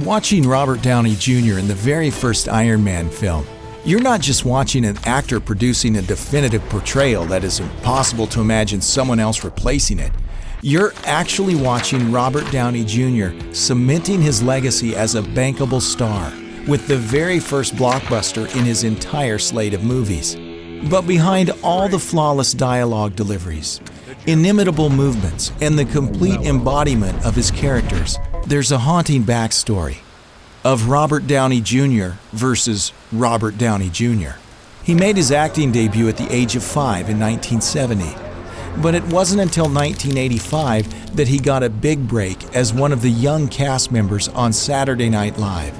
Watching Robert Downey Jr. in the very first Iron Man film, you're not just watching an actor producing a definitive portrayal that is impossible to imagine someone else replacing it. You're actually watching Robert Downey Jr. cementing his legacy as a bankable star with the very first blockbuster in his entire slate of movies. But behind all the flawless dialogue deliveries, inimitable movements, and the complete embodiment of his characters, there's a haunting backstory of Robert Downey Jr. versus Robert Downey Jr. He made his acting debut at the age of 5 in 1970, but it wasn't until 1985 that he got a big break as one of the young cast members on Saturday Night Live.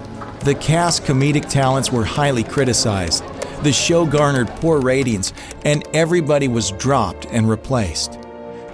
The cast's comedic talents were highly criticized. The show garnered poor ratings, and everybody was dropped and replaced.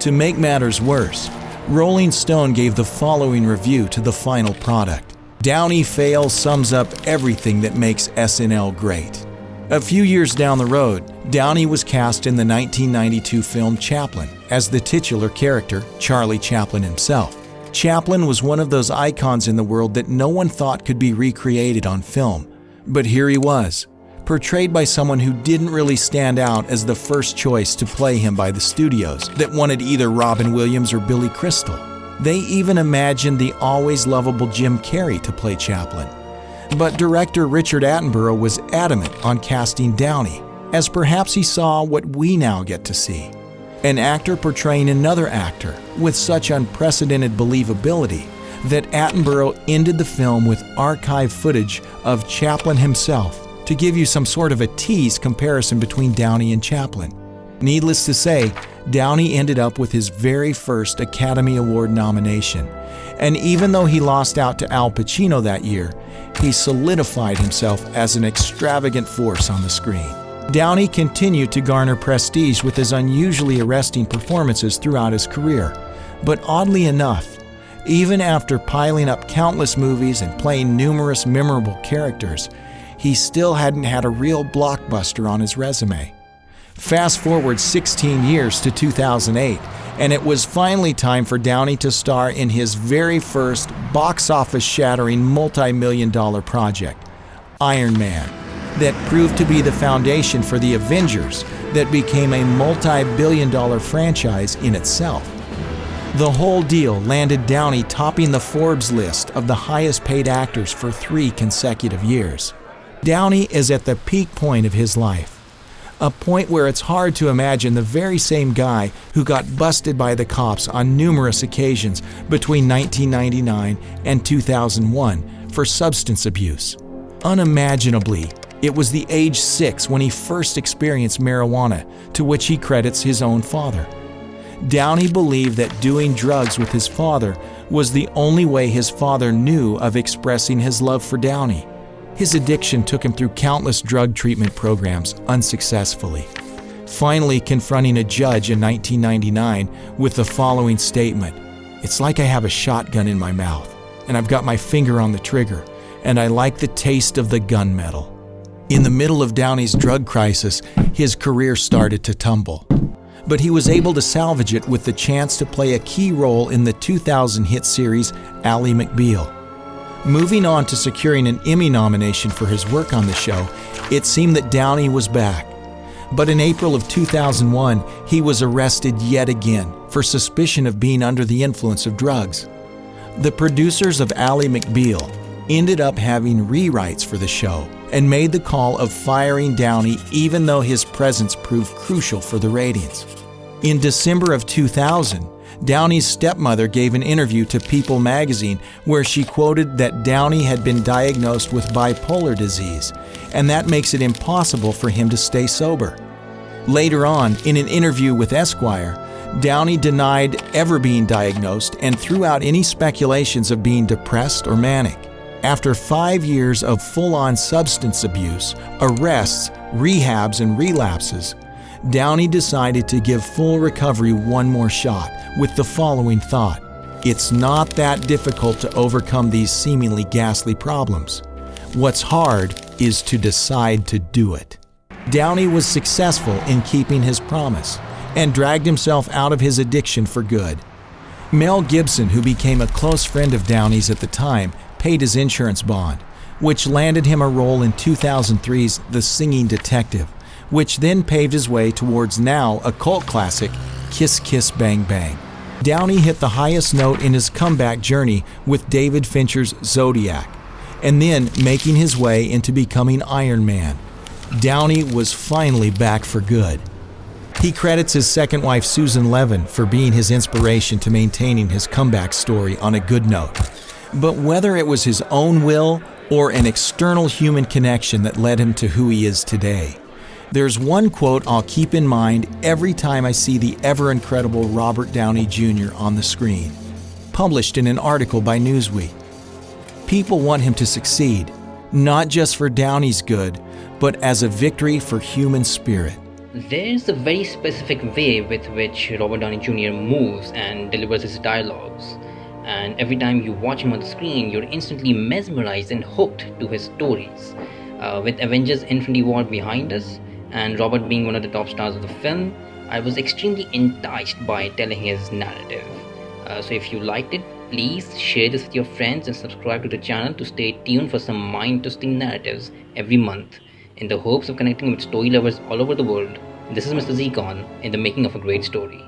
To make matters worse, Rolling Stone gave the following review to the final product. Downey fail sums up everything that makes SNL great. A few years down the road, Downey was cast in the 1992 film Chaplin as the titular character, Charlie Chaplin himself. Chaplin was one of those icons in the world that no one thought could be recreated on film. But here he was, portrayed by someone who didn't really stand out as the first choice to play him by the studios that wanted either Robin Williams or Billy Crystal. They even imagined the always lovable Jim Carrey to play Chaplin. But director Richard Attenborough was adamant on casting Downey, as perhaps he saw what we now get to see. An actor portraying another actor with such unprecedented believability that Attenborough ended the film with archive footage of Chaplin himself to give you some sort of a tease comparison between Downey and Chaplin. Needless to say, Downey ended up with his very first Academy Award nomination. And even though he lost out to Al Pacino that year, he solidified himself as an extravagant force on the screen. Downey continued to garner prestige with his unusually arresting performances throughout his career. But oddly enough, even after piling up countless movies and playing numerous memorable characters, he still hadn't had a real blockbuster on his resume. Fast forward 16 years to 2008, and it was finally time for Downey to star in his very first box office-shattering multi-million-dollar project, Iron Man, that proved to be the foundation for the Avengers that became a multi-billion-dollar franchise in itself. The whole deal landed Downey topping the Forbes list of the highest-paid actors for 3 consecutive years. Downey is at the peak point of his life, a point where it's hard to imagine the very same guy who got busted by the cops on numerous occasions between 1999 and 2001 for substance abuse. Unimaginably, it was the age 6 when he first experienced marijuana, to which he credits his own father. Downey believed that doing drugs with his father was the only way his father knew of expressing his love for Downey. His addiction took him through countless drug treatment programs unsuccessfully, finally confronting a judge in 1999 with the following statement: "It's like I have a shotgun in my mouth, and I've got my finger on the trigger, and I like the taste of the gunmetal." In the middle of Downey's drug crisis, his career started to tumble. But he was able to salvage it with the chance to play a key role in the 2000 hit series Ally McBeal. Moving on to securing an Emmy nomination for his work on the show, it seemed that Downey was back. But in April of 2001, he was arrested yet again for suspicion of being under the influence of drugs. The producers of Ally McBeal ended up having rewrites for the show and made the call of firing Downey even though his presence proved crucial for the ratings. In December of 2000, Downey's stepmother gave an interview to People magazine where she quoted that Downey had been diagnosed with bipolar disease, and that makes it impossible for him to stay sober. Later on, in an interview with Esquire, Downey denied ever being diagnosed and threw out any speculations of being depressed or manic. After 5 years of full-on substance abuse, arrests, rehabs, and relapses, Downey decided to give full recovery one more shot with the following thought: "It's not that difficult to overcome these seemingly ghastly problems. What's hard is to decide to do it." Downey was successful in keeping his promise and dragged himself out of his addiction for good. Mel Gibson, who became a close friend of Downey's at the time, paid his insurance bond, which landed him a role in 2003's The Singing Detective, which then paved his way towards now a cult classic, Kiss Kiss Bang Bang. Downey hit the highest note in his comeback journey with David Fincher's Zodiac, and then making his way into becoming Iron Man. Downey was finally back for good. He credits his second wife Susan Levin for being his inspiration to maintaining his comeback story on a good note. But whether it was his own will or an external human connection that led him to who he is today, there's one quote I'll keep in mind every time I see the ever-incredible Robert Downey Jr. on the screen, published in an article by Newsweek. People want him to succeed, not just for Downey's good, but as a victory for human spirit. There's a very specific way with which Robert Downey Jr. moves and delivers his dialogues. And every time you watch him on the screen, you're instantly mesmerized and hooked to his stories. With Avengers Infinity War behind us, and Robert being one of the top stars of the film, I was extremely enticed by telling his narrative. So if you liked it, please share this with your friends and subscribe to the channel to stay tuned for some mind-twisting narratives every month, in the hopes of connecting with story lovers all over the world. This is Mr. Zcon in the making of a great story.